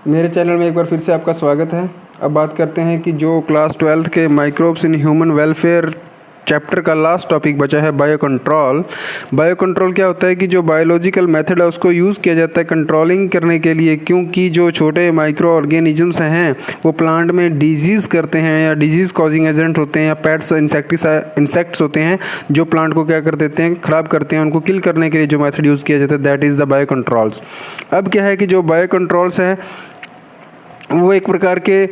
मेरे चैनल में एक बार फिर से आपका स्वागत है। अब बात करते हैं कि जो क्लास 12th के microbes in human welfare chapter का लास्ट टॉपिक बचा है बायो कंट्रोल। बायो कंट्रोल क्या होता है कि जो बायोलॉजिकल मेथड है उसको यूज़ किया जाता है कंट्रोलिंग करने के लिए, क्योंकि जो छोटे माइक्रो ऑर्गेनिजम्स हैं वो प्लांट में डिजीज़ करते हैं या डिजीज़ कॉजिंग एजेंट होते हैं या पेट्स इंसेक्ट्स होते हैं जो प्लांट को क्या कर देते हैं, ख़राब करते हैं। उनको किल करने के लिए जो मेथड यूज़ किया जाता है that is the bio controls. अब क्या है कि जो बायो कंट्रोल्स हैं वो एक प्रकार के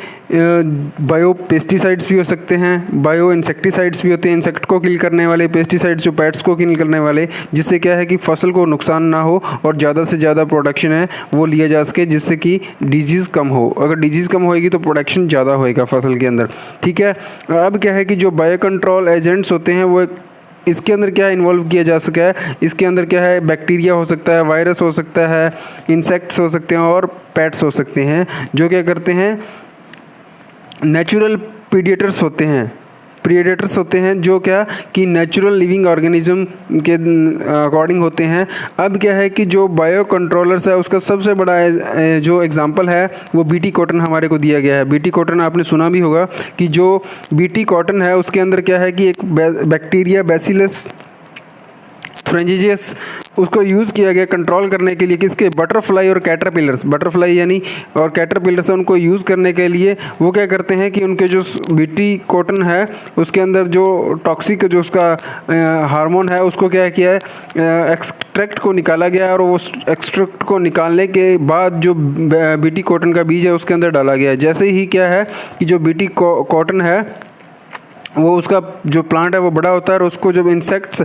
बायो पेस्टिसाइड्स भी हो सकते हैं, बायो इंसेक्टिसाइड्स भी होते हैं, इंसेक्ट को किल करने वाले पेस्टिसाइड्स जो पेट्स को किल करने वाले, जिससे क्या है कि फसल को नुकसान ना हो और ज़्यादा से ज़्यादा प्रोडक्शन है वो लिया जा सके, जिससे कि डिजीज़ कम हो। अगर डिजीज़ कम होएगी तो प्रोडक्शन ज़्यादा होएगा फसल के अंदर। ठीक है। अब क्या है कि जो बायो कंट्रोल एजेंट्स होते हैं वो इसके अंदर क्या इन्वॉल्व किया जा सका है, इसके अंदर क्या है, बैक्टीरिया हो सकता है, वायरस हो सकता है, इंसेक्ट्स हो सकते हैं और पेट्स हो सकते हैं, जो क्या करते हैं नेचुरल प्रीडेटर्स होते हैं जो क्या कि नेचुरल लिविंग ऑर्गेनिज्म के अकॉर्डिंग होते हैं। अब क्या है कि जो बायो कंट्रोलर्स है उसका सबसे बड़ा जो एग्जांपल है वो बीटी कॉटन हमारे को दिया गया है। बीटी कॉटन आपने सुना भी होगा कि जो बीटी कॉटन है उसके अंदर क्या है कि एक बैक्टीरिया बैसिलस फ्रेंजिजियस उसको यूज़ किया गया कंट्रोल करने के लिए, किसके, बटरफ्लाई और कैटरपिलर्स। बटरफ्लाई यानी और कैटरपिलर्स उनको यूज़ करने के लिए वो क्या करते हैं कि उनके जो बीटी कॉटन है उसके अंदर जो टॉक्सिक जो उसका हार्मोन है उसको क्या किया है, एक्सट्रैक्ट को निकाला गया और वो एक्सट्रैक्ट को निकालने के बाद जो बीटी कॉटन का बीज है उसके अंदर डाला गया है। जैसे ही क्या है कि जो बीटी कॉटन है वो उसका जो प्लांट है वो बड़ा होता है और उसको जब इंसेक्ट्स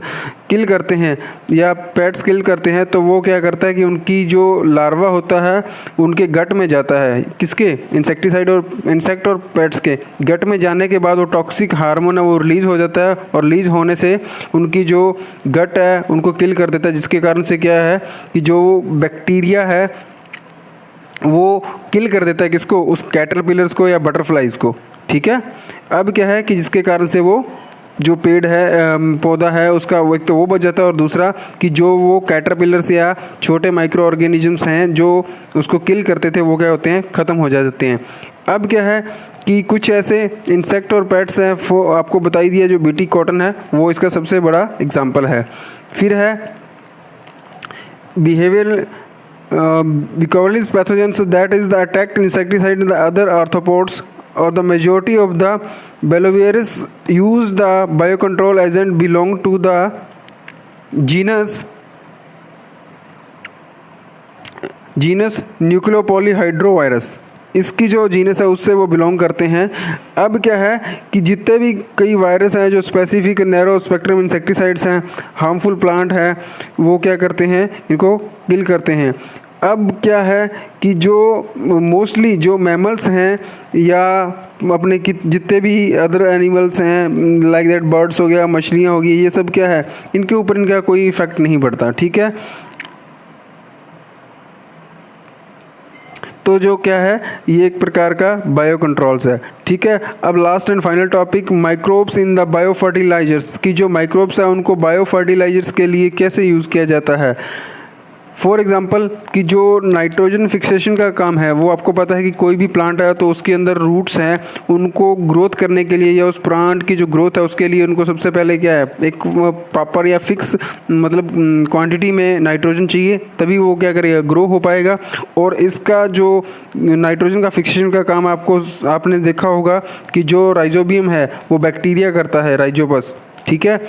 किल करते हैं या पेट्स किल करते हैं तो वो क्या करता है कि उनकी जो लार्वा होता है उनके गट में जाता है, किसके, इंसेक्ट और पेट्स के गट में जाने के बाद वो टॉक्सिक हार्मोन है वो रिलीज़ हो जाता है और रिलीज़ होने से उनकी जो गट है उनको किल कर देता है, जिसके कारण से क्या है कि जो बैक्टीरिया है वो किल कर देता है किसको, उस कैटरपिलर्स को या बटरफ्लाइज को। ठीक है। अब क्या है कि जिसके कारण से वो जो पेड़ है पौधा है उसका वो एक तो वो बच जाता है और दूसरा कि जो वो कैटरपिलर्स या छोटे माइक्रो ऑर्गेनिजम्स हैं जो उसको किल करते थे वो क्या होते हैं, ख़त्म हो जाते हैं। अब क्या है कि कुछ ऐसे इंसेक्ट और पेट्स हैं वो आपको बताई दिया, जो बीटी कॉटन है वो इसका सबसे बड़ा एग्जाम्पल है। फिर है behaviour Bicollis pathogens, that is the attacked insecticide and the other arthropods or the majority of the belovirius use the biocontrol agent belong to the genus न्यूक्लियोपॉलीहाइड्रोवायरस। इसकी जो जीनस है उससे वो बिलोंग करते हैं। अब क्या है कि जितने भी कई वायरस हैं जो स्पेसिफिक नैरो स्पेक्ट्रम इंसेक्टिसाइड्स हैं, हार्मफुल प्लांट है, वो क्या करते हैं, इनको किल करते हैं। अब क्या है कि जो मोस्टली जो मैमल्स हैं या अपने जितने भी अदर एनिमल्स हैं लाइक दैट बर्ड्स हो गया, मछलियाँ हो गई, ये सब क्या है इनके ऊपर इनका कोई इफेक्ट नहीं पड़ता। ठीक है। तो जो क्या है ये एक प्रकार का बायो कंट्रोल्स है। ठीक है। अब last and final topic microbes in the bio fertilizers की जो माइक्रोब्स हैं उनको बायो फर्टिलाइजर्स के लिए कैसे यूज़ किया जाता है। फॉर एग्जांपल कि जो नाइट्रोजन फिक्सेशन का काम है वो आपको पता है कि कोई भी प्लांट है तो उसके अंदर रूट्स हैं, उनको ग्रोथ करने के लिए या उस प्लांट की जो ग्रोथ है उसके लिए उनको सबसे पहले क्या है, एक प्रॉपर या फिक्स मतलब क्वांटिटी में नाइट्रोजन चाहिए, तभी वो क्या करेगा, ग्रो हो पाएगा। और इसका जो नाइट्रोजन का फिक्सेशन का काम आपने देखा होगा कि जो राइजोबियम है वो बैक्टीरिया करता है, राइजोपस। ठीक है।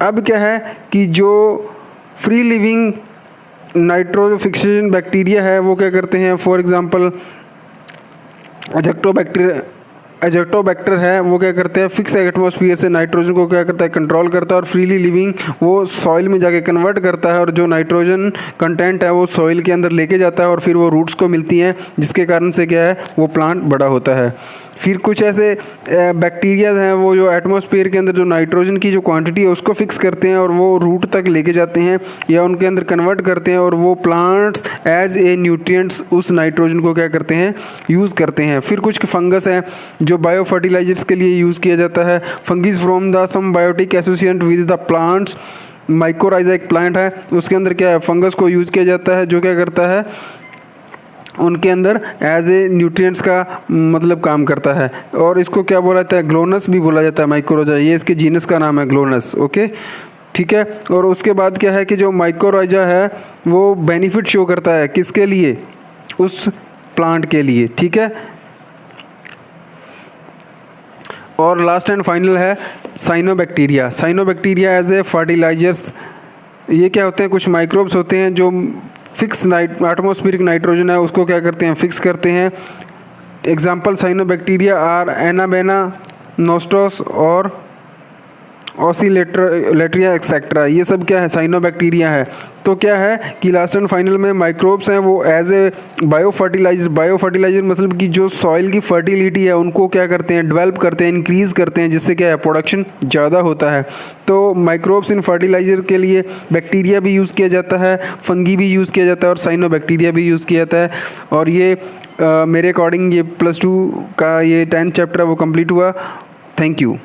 अब क्या है कि जो फ्री लिविंग नाइट्रोफिक्सेशन बैक्टीरिया है वो क्या करते हैं, फॉर एग्जांपल एजेक्टोबैक्टर है वो क्या करते हैं, फिक्स एटमॉस्फेयर से नाइट्रोजन को क्या करता है, कंट्रोल करता है और फ्रीली लिविंग वो सॉइल में जाके कन्वर्ट करता है और जो नाइट्रोजन कंटेंट है वो सॉइल के अंदर लेके जाता है और फिर वो रूट्स को मिलती हैं, जिसके कारण से क्या है वो प्लांट बड़ा होता है। फिर कुछ ऐसे बैक्टीरिया हैं वो जो एटमॉस्फेयर के अंदर जो नाइट्रोजन की जो क्वांटिटी है उसको फिक्स करते हैं और वो रूट तक लेके जाते हैं या उनके अंदर कन्वर्ट करते हैं और वो प्लांट्स एज ए न्यूट्रिएंट्स उस नाइट्रोजन को क्या करते हैं, यूज़ करते हैं। फिर कुछ फंगस हैं जो बायो फर्टिलाइजर्स के लिए यूज़ किया जाता है। Fungi from the symbiotic associate with the plants, mycorrhiza एक प्लांट है उसके अंदर क्या है, फंगस को यूज़ किया जाता है जो क्या करता है उनके अंदर एज ए न्यूट्रिएंट्स का मतलब काम करता है। और इसको क्या बोला जाता है, ग्लोनस भी बोला जाता है माइक्रोराइजा, ये इसके जीनस का नाम है ग्लोनस। ओके ठीक है। और उसके बाद क्या है कि जो माइक्रोराइजा है वो बेनिफिट शो करता है किसके लिए, उस प्लांट के लिए, ठीक है। और लास्ट एंड फाइनल है cyanobacteria. Cyanobacteria as a fertilizers, ये क्या होते हैं, कुछ माइक्रोब्स होते हैं जो फिक्स एटमॉस्फेरिक नाइट्रोजन है उसको क्या करते हैं, फिक्स करते हैं। एग्जाम्पल साइनोबैक्टीरिया आर एनाबेना, नोस्टोस और ऑसिलेटरिया एक्सेट्रा, ये सब क्या है, साइनोबैक्टीरिया है। तो क्या है कि लास्ट एंड फाइनल में माइक्रोब्स हैं वो एज ए बायो फर्टिलाइजर मतलब कि जो सॉइल की फर्टिलिटी है उनको क्या करते हैं, डेवलप करते हैं, इंक्रीज़ करते हैं, जिससे क्या है प्रोडक्शन ज़्यादा होता है। तो माइक्रोब्स इन फर्टिलाइजर के लिए बैक्टीरिया भी यूज़ किया जाता है, फंगी भी यूज़ किया जाता है और साइनोबैक्टीरिया भी यूज़ किया जाता है। और ये मेरे अकॉर्डिंग ये +2 का ये 10th चैप्टर है वो कंप्लीट हुआ। Thank you.